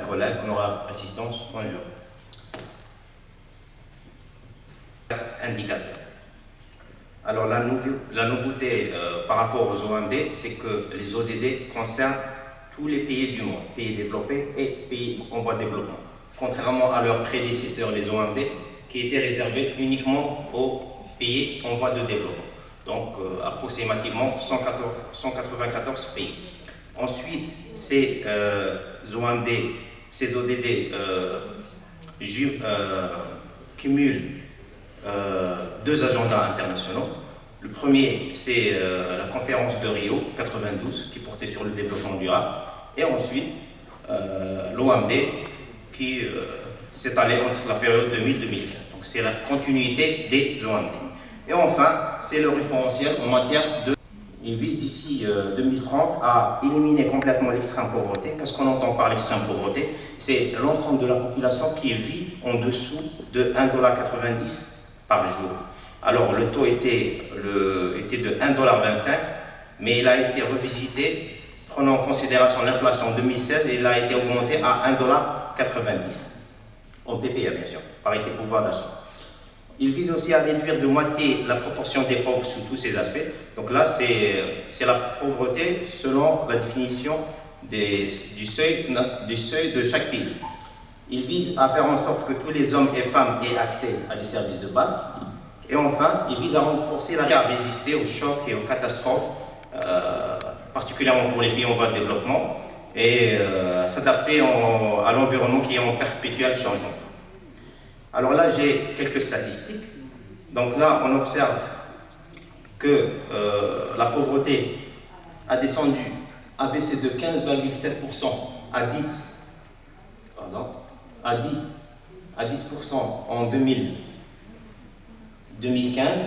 certains collègues, honorable assistance, bonjour. Indicateur. Alors la nouveauté par rapport aux OMD, c'est que les ODD concernent tous les pays du monde, pays développés et pays en voie de développement, contrairement à leurs prédécesseurs, les OMD, qui étaient réservés uniquement aux pays en voie de développement, donc approximativement 194 pays. Ensuite, ces OMD, ces ODD cumulent deux agendas internationaux. Le premier, c'est la conférence de Rio 92 qui portait sur le développement durable, et ensuite l'OMD qui s'étalait entre la période 2000-2015. Donc c'est la continuité des OMD. Et enfin, c'est le référentiel en matière de... Il vise d'ici 2030 à éliminer complètement l'extrême pauvreté. Qu'est-ce qu'on entend par l'extrême pauvreté? C'est l'ensemble de la population qui vit en dessous de 1,90$ par jour. Alors le taux était de 1,25$, mais il a été revisité, prenant en considération l'inflation en 2016, et il a été augmenté à 1,90$ en PPA bien sûr, parité pouvoir d'achat. Il vise aussi à réduire de moitié la proportion des pauvres sous tous ces aspects. Donc là, c'est la pauvreté selon la définition du seuil de chaque pays. Il vise à faire en sorte que tous les hommes et femmes aient accès à des services de base. Et enfin, il vise à renforcer la à résister aux chocs et aux catastrophes, particulièrement pour les pays en voie de développement, et s'adapter à l'environnement qui est en perpétuel changement. Alors là, j'ai quelques statistiques. Donc là, on observe que la pauvreté a baissé de 15,7% à 10% en 2015.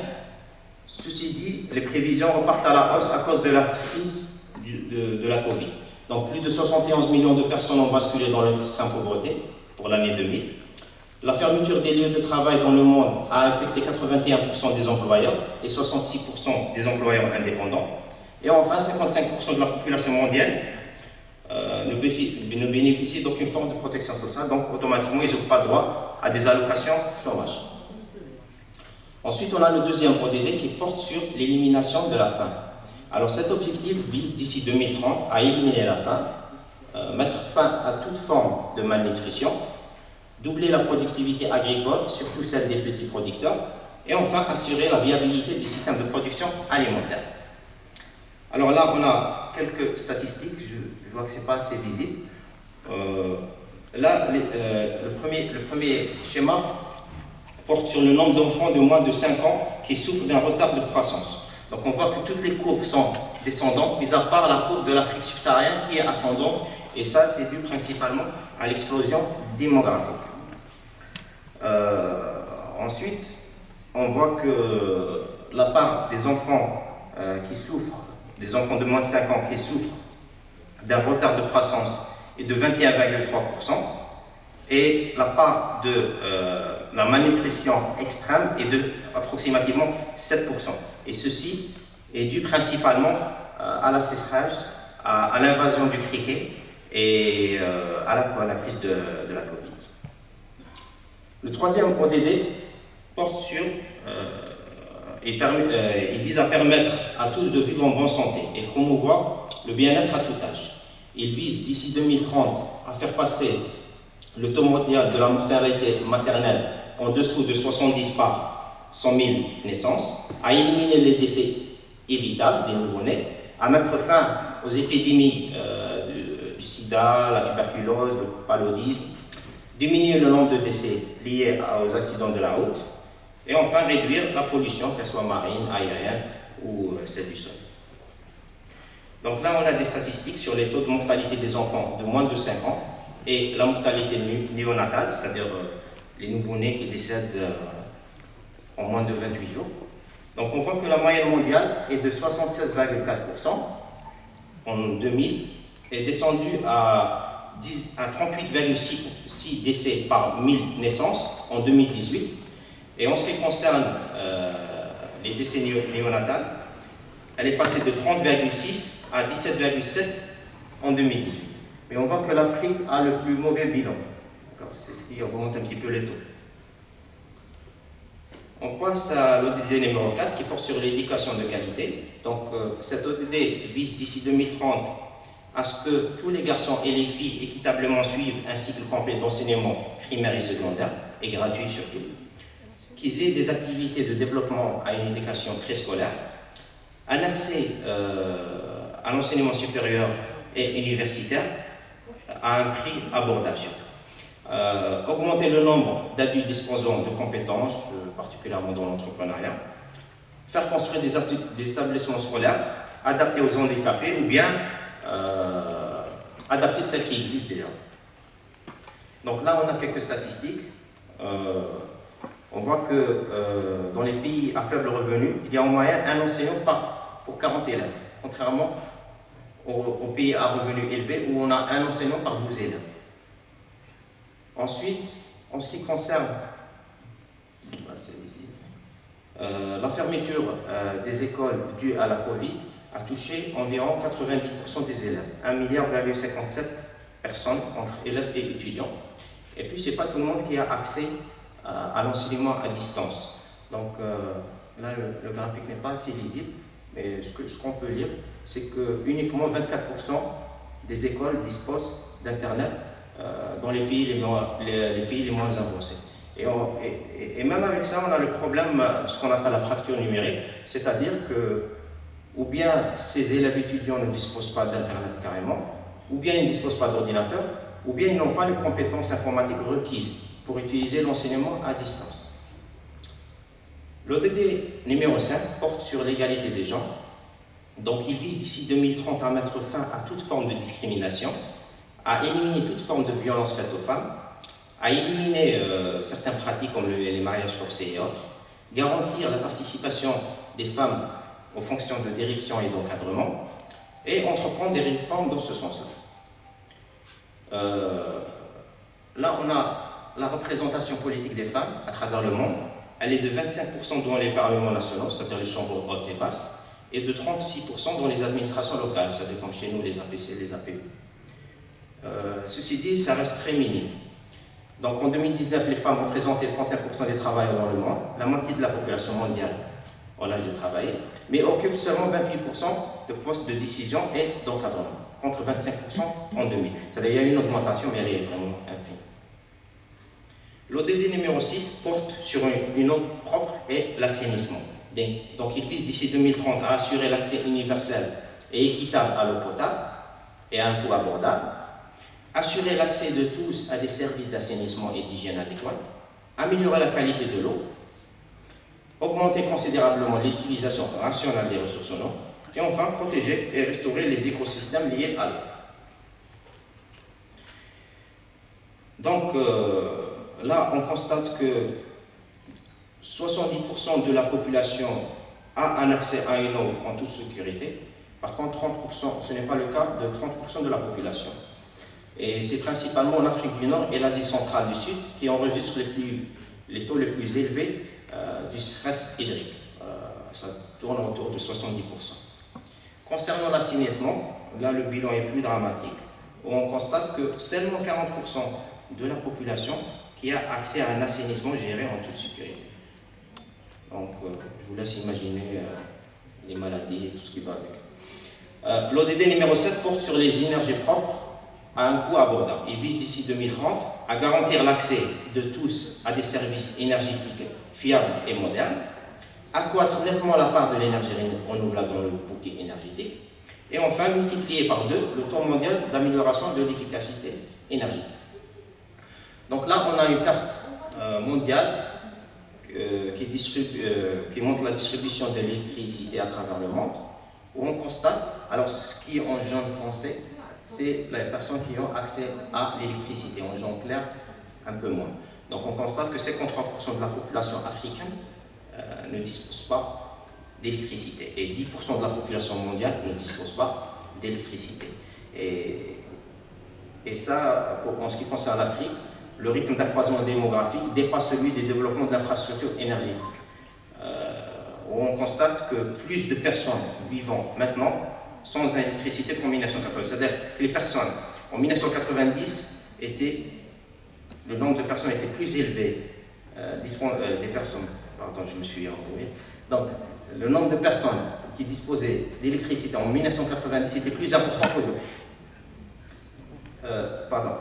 Ceci dit, les prévisions repartent à la hausse à cause de la crise de la Covid. Donc plus de 71 millions de personnes ont basculé dans l'extrême pauvreté pour l'année 2000. La fermeture des lieux de travail dans le monde a affecté 81% des employeurs et 66% des employeurs indépendants. Et enfin, 55% de la population mondiale ne bénéficie d'aucune forme de protection sociale, donc automatiquement, ils n'ont pas droit à des allocations chômage. Ensuite, on a le deuxième ODD qui porte sur l'élimination de la faim. Alors cet objectif vise d'ici 2030 à éliminer la faim, mettre fin à toute forme de malnutrition, doubler la productivité agricole, surtout celle des petits producteurs, et enfin assurer la viabilité des systèmes de production alimentaire. Alors là, on a quelques statistiques, je vois que ce n'est pas assez visible. Là, le premier schéma porte sur le nombre d'enfants de moins de 5 ans qui souffrent d'un retard de croissance. Donc on voit que toutes les courbes sont descendantes, mis à part la courbe de l'Afrique subsaharienne qui est ascendante, et ça c'est dû principalement à l'explosion démographique. Ensuite, on voit que la part des enfants des enfants de moins de 5 ans qui souffrent d'un retard de croissance est de 21,3%, et la part de la malnutrition extrême est de approximativement 7%. Et ceci est dû principalement à la sécheresse, à l'invasion du criquet et à la crise de la Covid. Le troisième ODD porte sur, il vise à permettre à tous de vivre en bonne santé et promouvoir le bien-être à tout âge. Il vise d'ici 2030 à faire passer le taux mondial de la mortalité maternelle en dessous de 70 par 100 000 naissances, à éliminer les décès évitables des nouveau-nés, à mettre fin aux épidémies du sida, la tuberculose, le paludisme, diminuer le nombre de décès liés aux accidents de la route, et enfin réduire la pollution, qu'elle soit marine, aérienne ou celle du sol. Donc là, on a des statistiques sur les taux de mortalité des enfants de moins de 5 ans et la mortalité néonatale, c'est-à-dire les nouveau-nés qui décèdent en moins de 28 jours. Donc on voit que la moyenne mondiale est de 76,4% en 2000, est descendue à 38,6 décès par 1000 naissances en 2018. Et en ce qui concerne les décès néonatales, elle est passée de 30,6 à 17,7 en 2018. Et on voit que l'Afrique a le plus mauvais bilan. C'est ce qui augmente un petit peu les taux. On passe à l'ODD numéro 4 qui porte sur l'éducation de qualité. Donc cette ODD vise d'ici 2030 à ce que tous les garçons et les filles équitablement suivent un cycle complet d'enseignement primaire et secondaire, et gratuit surtout, qu'ils aient des activités de développement à une éducation préscolaire, un accès à l'enseignement supérieur et universitaire à un prix abordable surtout. Augmenter le nombre d'adultes disposant de compétences, particulièrement dans l'entrepreneuriat, faire construire des établissements scolaires adaptés aux handicapés ou bien adapter celles qui existent déjà. Donc là, on a quelques statistiques. On voit que dans les pays à faible revenu, il y a en moyenne un enseignant pour 40 élèves, contrairement aux pays à revenu élevé où on a un enseignant par 12 élèves. Ensuite, en ce qui concerne la fermeture des écoles due à la Covid, a touché environ 90% des élèves, 1,57 milliard personnes entre élèves et étudiants. Et puis, ce n'est pas tout le monde qui a accès à l'enseignement à distance. Donc, là, le graphique n'est pas assez lisible, mais ce qu'on peut lire, c'est que uniquement 24% des écoles disposent d'Internet dans les pays les moins avancés. Et même avec ça, on a le problème, ce qu'on appelle la fracture numérique, c'est-à-dire que ou bien ces élèves étudiants ne disposent pas d'Internet carrément, ou bien ils ne disposent pas d'ordinateur, ou bien ils n'ont pas les compétences informatiques requises pour utiliser l'enseignement à distance. L'ODD numéro 5 porte sur l'égalité des genres. Donc il vise d'ici 2030 à mettre fin à toute forme de discrimination, à éliminer toute forme de violence faite aux femmes, à éliminer certaines pratiques comme les mariages forcés et autres, garantir la participation des femmes aux fonctions de direction et d'encadrement, et entreprendre des réformes dans ce sens-là. Là, on a la représentation politique des femmes à travers le monde. Elle est de 25% dans les parlements nationaux, c'est-à-dire les chambres hautes et basses, et de 36% dans les administrations locales, c'est-à-dire comme chez nous, les APC, les APU. Ceci dit, ça reste très minime. Donc en 2019, les femmes représentaient 31% des travailleurs dans le monde, la moitié de la population mondiale en âge de travailler, mais occupent seulement 28% de postes de décision et d'encadrement, contre 25% en 2000. C'est-à-dire qu'il y a une augmentation, mais elle est vraiment infime. L'ODD numéro 6 porte sur une eau propre et l'assainissement. Donc il vise d'ici 2030 à assurer l'accès universel et équitable à l'eau potable et à un coût abordable, assurer l'accès de tous à des services d'assainissement et d'hygiène adéquats, améliorer la qualité de l'eau, augmenter considérablement l'utilisation rationnelle des ressources en eau, et enfin protéger et restaurer les écosystèmes liés à l'eau. Donc là, on constate que 70% de la population a un accès à une eau en toute sécurité. Par contre, 30%, ce n'est pas le cas de 30% de la population. Et c'est principalement en Afrique du Nord et l'Asie centrale du Sud qui enregistrent les taux les plus élevés du stress hydrique. Ça tourne autour de 70%. Concernant l'assainissement, là le bilan est plus dramatique. On constate que seulement 40% de la population qui a accès à un assainissement géré en toute sécurité. Donc je vous laisse imaginer les maladies et tout ce qui va avec. L'ODD numéro 7 porte sur les énergies propres à un coût abordable. Il vise d'ici 2030 à garantir l'accès de tous à des services énergétiques fiables et modernes, accroître nettement la part de l'énergie renouvelable dans le bouquet énergétique, et enfin multiplier par 2 le taux mondial d'amélioration de l'efficacité énergétique. Donc là, on a une carte mondiale qui montre la distribution de l'électricité à travers le monde, où on constate, alors ce qui est en jaune foncé, c'est les personnes qui ont accès à l'électricité, en jaune clair, un peu moins. Donc on constate que 53% de la population africaine ne dispose pas d'électricité, et 10% de la population mondiale ne dispose pas d'électricité. Et ça, en ce qui concerne l'Afrique, le rythme d'accroissement démographique dépasse celui des développements de l'infrastructure énergétique. On constate que plus de personnes vivant maintenant sans électricité qu'en 1980. C'est-à-dire que les personnes En 1990, le nombre de personnes était plus élevé, des personnes, pardon, je me suis embrouillé. Donc, le nombre de personnes qui disposaient d'électricité en 1990 était plus important qu'aujourd'hui.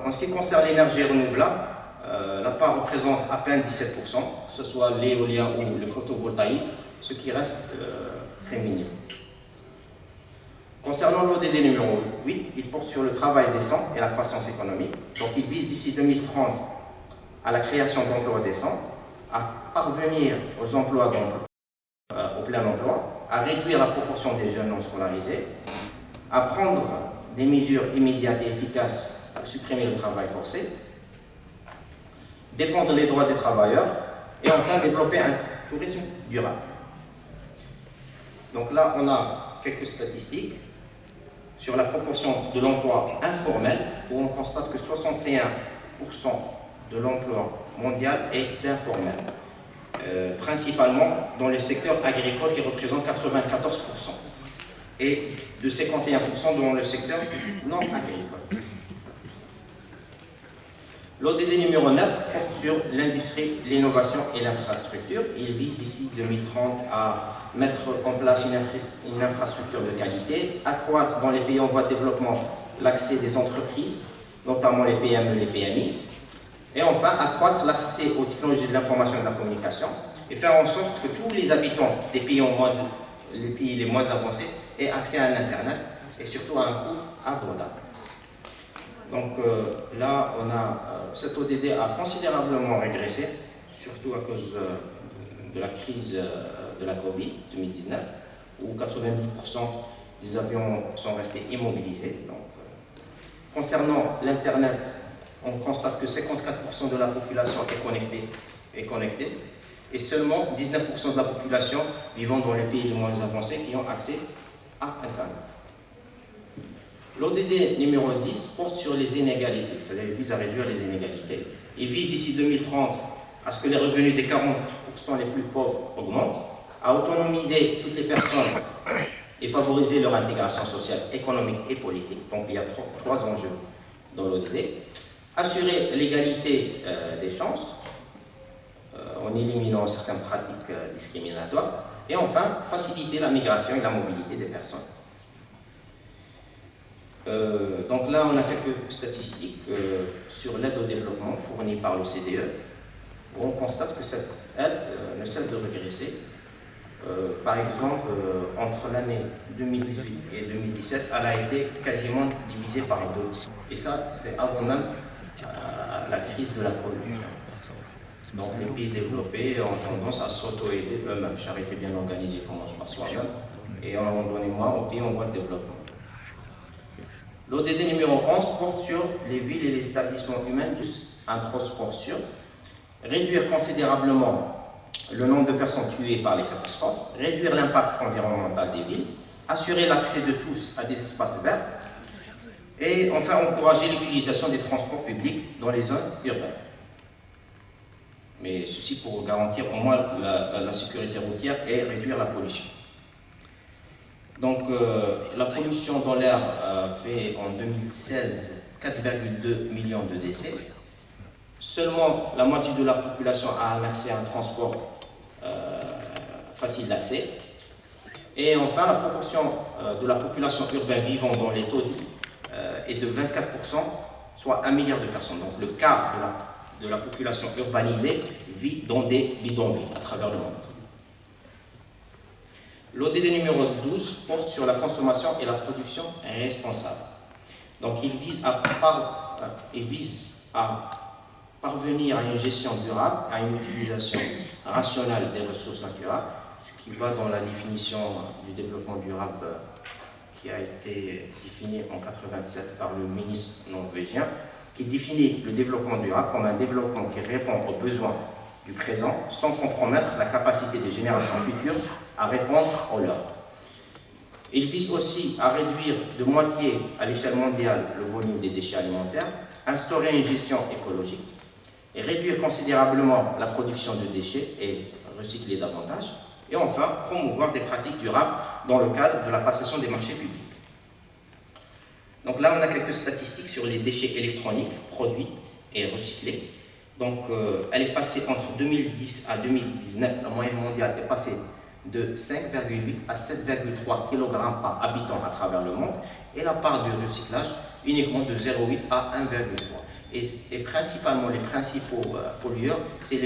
En ce qui concerne l'énergie renouvelable, la part représente à peine 17%, que ce soit l'éolien ou le photovoltaïque, ce qui reste très minime. Concernant l'ODD numéro 8, il porte sur le travail décent et la croissance économique. Donc il vise d'ici 2030 à la création d'emplois décents, à parvenir aux emplois au plein emploi, à réduire la proportion des jeunes non scolarisés, à prendre des mesures immédiates et efficaces pour supprimer le travail forcé, défendre les droits des travailleurs et enfin développer un tourisme durable. Donc là, on a quelques statistiques sur la proportion de l'emploi informel, où on constate que 61% de l'emploi mondial est informel, principalement dans le secteur agricole qui représente 94%, et de 51% dans le secteur non agricole. L'ODD numéro 9 porte sur l'industrie, l'innovation et l'infrastructure. Il vise d'ici 2030 à mettre en place une infrastructure de qualité, accroître dans les pays en voie de développement l'accès des entreprises, notamment les PME et les PMI, et enfin accroître l'accès aux technologies de l'information et de la communication, et faire en sorte que tous les habitants des pays, les pays les moins avancés aient accès à un Internet, et surtout à un coût abordable. Donc là, cet ODD a considérablement régressé, surtout à cause de la crise de la Covid-19, où 90% des avions sont restés immobilisés. Donc, concernant l'Internet, on constate que 54% de la population est connectée, et seulement 19% de la population vivant dans les pays les moins avancés qui ont accès à Internet. L'ODD numéro 10 porte sur les inégalités, c'est-à-dire il vise à réduire les inégalités. Il vise d'ici 2030 à ce que les revenus des 40% les plus pauvres augmentent, à autonomiser toutes les personnes et favoriser leur intégration sociale, économique et politique. Donc il y a trois enjeux dans l'ODD. Assurer l'égalité des chances en éliminant certaines pratiques discriminatoires. Et enfin, faciliter la migration et la mobilité des personnes. Donc là, on a quelques statistiques sur l'aide au développement fournie par l'OCDE, où on constate que cette aide ne cesse de régresser. Par exemple, entre l'année 2018 et 2017, elle a été quasiment divisée par deux. Et ça, c'est avant même la crise de la Covid. Donc les pays développés ont tendance à s'auto-aider eux-mêmes. Charité bien organisée commence par soi-même, et on en donne moins aux pays en voie de développement. L'ODD numéro 11 porte sur les villes et les établissements humains, un transport sûr, réduire considérablement le nombre de personnes tuées par les catastrophes, réduire l'impact environnemental des villes, assurer l'accès de tous à des espaces verts, et enfin encourager l'utilisation des transports publics dans les zones urbaines. Mais ceci pour garantir au moins la sécurité routière et réduire la pollution. Donc la pollution dans l'air fait en 2016 4,2 millions de décès. Seulement la moitié de la population a un accès à un transport facile d'accès. Et enfin, la proportion de la population urbaine vivant dans les taudis est de 24%, soit 1 milliard de personnes. Donc le quart de la population urbanisée vit dans des bidonvilles à travers le monde. L'ODD numéro 12 porte sur la consommation et la production responsable. Donc il vise à parvenir à une gestion durable, à une utilisation rationnelle des ressources naturelles, ce qui va dans la définition du développement durable qui a été définie en 1987 par le ministre norvégien, qui définit le développement durable comme un développement qui répond aux besoins du présent sans compromettre la capacité des générations futures à répondre aux leurs. Il vise aussi à réduire de moitié à l'échelle mondiale le volume des déchets alimentaires, instaurer une gestion écologique et réduire considérablement la production de déchets et recycler davantage, et enfin promouvoir des pratiques durables dans le cadre de la passation des marchés publics. Donc là, on a quelques statistiques sur les déchets électroniques produits et recyclés. Donc, elle est passée entre 2010 à 2019, la moyenne mondiale est passée de 5,8 à 7,3 kg par habitant à travers le monde, et la part du recyclage uniquement de 0,8 à 1,3. Et principalement, les principaux pollueurs, c'est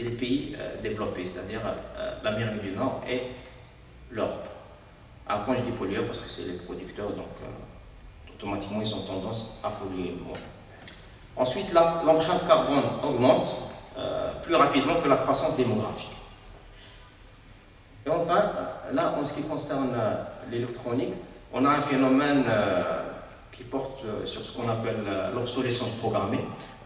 les pays développés, c'est-à-dire l'Amérique du Nord et l'Europe. Alors, quand je dis pollueurs, parce que c'est les producteurs, donc automatiquement, ils ont tendance à polluer moins. Ensuite, l'empreinte carbone augmente plus rapidement que la croissance démographique. Et enfin, là, en ce qui concerne l'électronique, on a un phénomène qui porte sur ce qu'on appelle l'obsolescence programmée,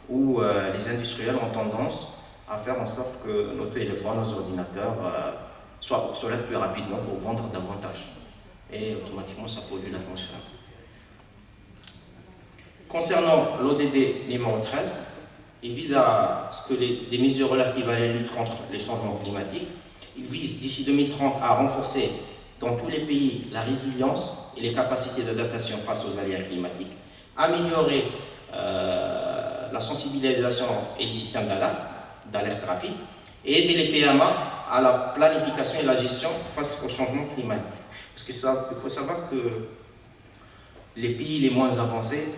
où les industriels ont tendance à faire en sorte que nos téléphones, nos ordinateurs soient obsolètes plus rapidement pour vendre davantage. Et automatiquement, ça pollue l'atmosphère. Concernant l'ODD numéro 13, il vise à ce que des mesures relatives à la lutte contre les changements climatiques, il vise d'ici 2030 à renforcer dans tous les pays la résilience et les capacités d'adaptation face aux aléas climatiques, améliorer la sensibilisation et les systèmes d'alerte rapide, et aider les PMA à la planification et la gestion face au changement climatique. Parce qu'il faut savoir que les pays les moins avancés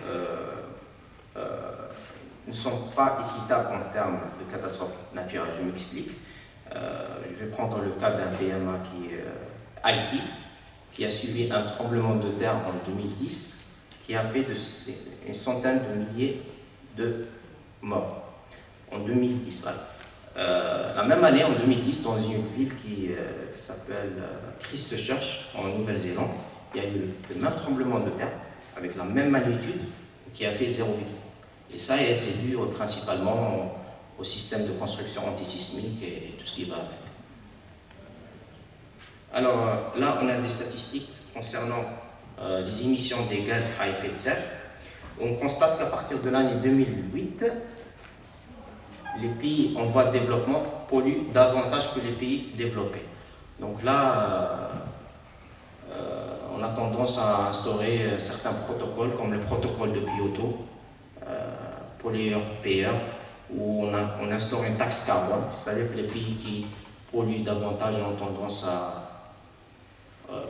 ne sont pas équitables en termes de catastrophes naturelles. Je m'explique. Je vais prendre le cas d'un PMA qui est Haïti, qui a subi un tremblement de terre en 2010, qui a fait une centaine de milliers de morts. En 2010, voilà. La même année, en 2010, dans une ville qui s'appelle Christchurch, en Nouvelle-Zélande, il y a eu le même tremblement de terre, avec la même magnitude, qui a fait 0 victime. Et ça, c'est dû principalement au système de construction antisismique et tout ce qui va avec. Alors là, on a des statistiques concernant les émissions des gaz à effet de serre. On constate qu'à partir de l'année 2008, les pays en voie de développement polluent davantage que les pays développés. Donc là, on a tendance à instaurer certains protocoles, comme le protocole de Kyoto, pollueur-payeur, où on instaure une taxe carbone, c'est-à-dire que les pays qui polluent davantage ont tendance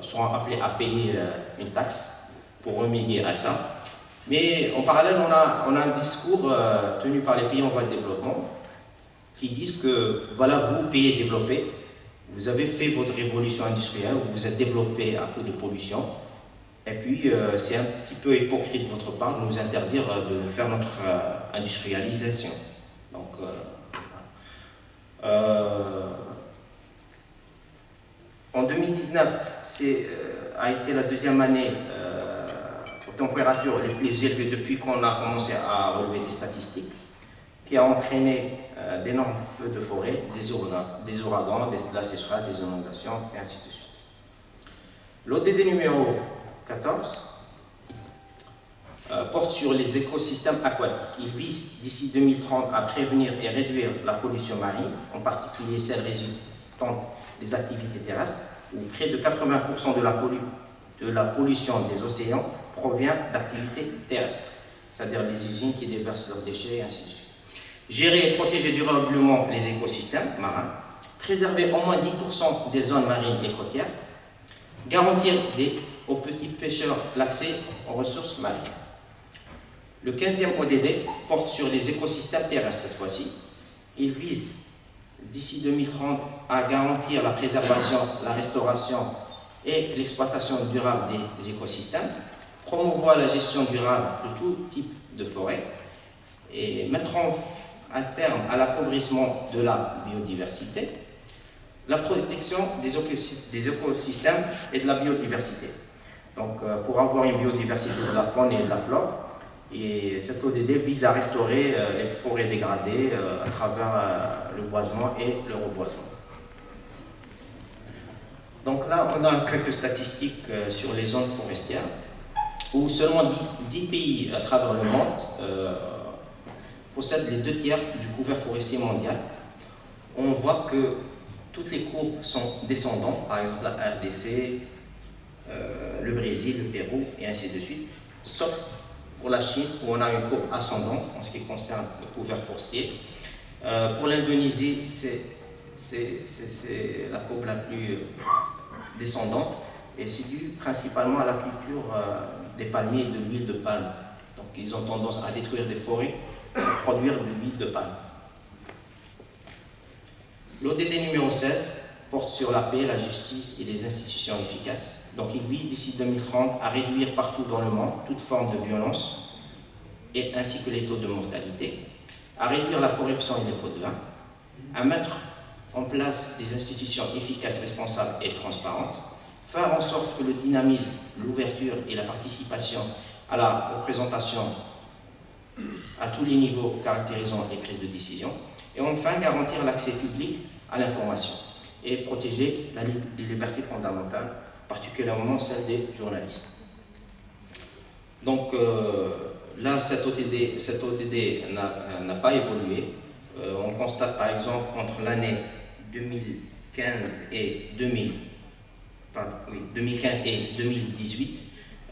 seront appelés à payer une taxe pour remédier à ça. Mais en parallèle, on a un discours tenu par les pays en voie de développement qui disent que, voilà, vous, pays développés, vous avez fait votre révolution industrielle, vous vous êtes développé à cause de pollution, et puis c'est un petit peu hypocrite de votre part de nous interdire de faire notre industrialisation. Donc, en 2019, a été la deuxième année aux températures les plus élevées depuis qu'on a commencé à relever des statistiques, qui a entraîné d'énormes feux de forêt, des ouragans, de la sécheresse, des inondations, et ainsi de suite. L'ODD numéro 14 porte sur les écosystèmes aquatiques. Il vise d'ici 2030 à prévenir et réduire la pollution marine, en particulier celle résultante des activités terrestres, où près de 80% de la pollution des océans provient d'activités terrestres, c'est-à-dire les usines qui déversent leurs déchets, et ainsi de suite. Gérer et protéger durablement les écosystèmes marins, préserver au moins 10% des zones marines et côtières, garantir aux petits pêcheurs l'accès aux ressources marines. Le 15e ODD porte sur les écosystèmes terrestres cette fois-ci. Il vise d'ici 2030 à garantir la préservation, la restauration et l'exploitation durable des écosystèmes, promouvoir la gestion durable de tout type de forêt et mettre un terme à l'appauvrissement de la biodiversité, la protection des écosystèmes et de la biodiversité. Donc, pour avoir une biodiversité de la faune et de la flore, et cet ODD vise à restaurer les forêts dégradées à travers le boisement et le reboisement. Donc là, on a quelques statistiques sur les zones forestières, où seulement 10 pays à travers le monde possèdent les 2/3 du couvert forestier mondial. On voit que toutes les courbes sont descendantes, par exemple la RDC, le Brésil, le Pérou, et ainsi de suite. sauf pour la Chine, où on a une courbe ascendante en ce qui concerne le couvert forestier. Pour l'Indonésie, c'est la courbe la plus descendante, et c'est dû principalement à la culture des palmiers et de l'huile de palme. Donc ils ont tendance à détruire des forêts pour produire de l'huile de palme. L'ODD numéro 16 porte sur la paix, la justice et les institutions efficaces. Donc il vise d'ici 2030 à réduire partout dans le monde toute forme de violence et ainsi que les taux de mortalité, à réduire la corruption et les pots de vin, à mettre en place des institutions efficaces, responsables et transparentes, faire en sorte que le dynamisme, l'ouverture et la participation à la représentation à tous les niveaux caractérisant les prises de décision, et enfin garantir l'accès public à l'information et protéger les libertés fondamentales, particulièrement celles des journalistes. Donc là, cette ODD n'a pas évolué. On constate par exemple entre l'année 2015 et 2018,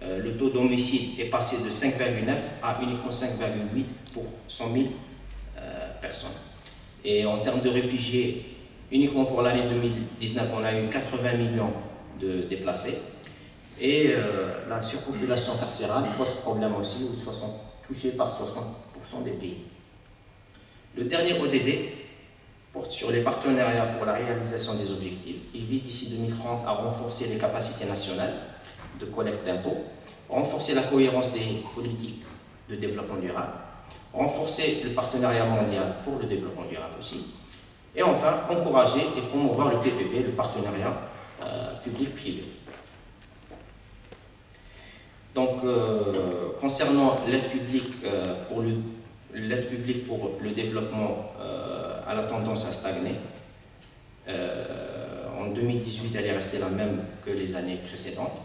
le taux d'homicide est passé de 5,9 à uniquement 5,8 pour 100 000 personnes. Et en termes de réfugiés, uniquement pour l'année 2019, on a eu 80 millions de déplacés. Et la surpopulation carcérale pose problème aussi, où ils sont touchés par 60% des pays. Le dernier ODD porte sur les partenariats pour la réalisation des objectifs. Il vise d'ici 2030 à renforcer les capacités nationales de collecte d'impôts, renforcer la cohérence des politiques de développement durable, renforcer le partenariat mondial pour le développement durable aussi, et enfin encourager et promouvoir le PPP, le partenariat public-privé. Donc, concernant l'aide publique pour le développement a la tendance à stagner. En 2018, elle est restée la même que les années précédentes,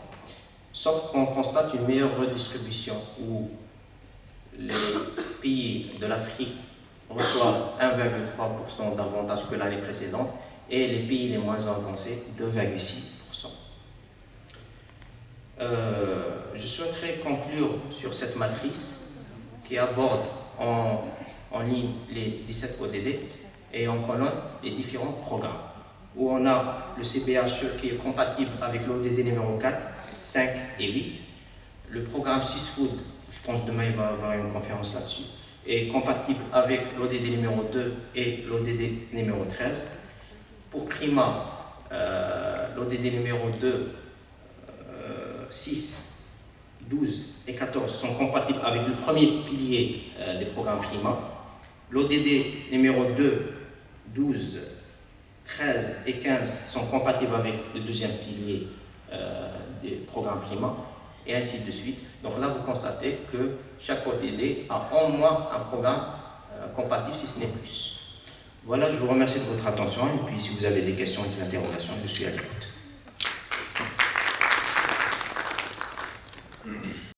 sauf qu'on constate une meilleure redistribution où les pays de l'Afrique reçoivent 1,3% davantage que l'année précédente et les pays les moins avancés 2,6%. Je souhaiterais conclure sur cette matrice qui aborde en ligne les 17 ODD et en colonne les différents programmes, où on a le CBHE qui est compatible avec l'ODD numéro 4, 5 et 8. Le programme 6 Food, je pense demain il va y avoir une conférence là-dessus, est compatible avec l'ODD numéro 2 et l'ODD numéro 13. Pour Prima, l'ODD numéro 2, 6, 12 et 14 sont compatibles avec le premier pilier des programmes Prima. L'ODD numéro 2, 12, 13 et 15 sont compatibles avec le deuxième pilier des programmes Prima, et ainsi de suite. Donc là, vous constatez que chaque ODD a au moins un programme compatible, si ce n'est plus. Voilà, je vous remercie de votre attention, et puis si vous avez des questions et des interrogations, je suis à l'écoute.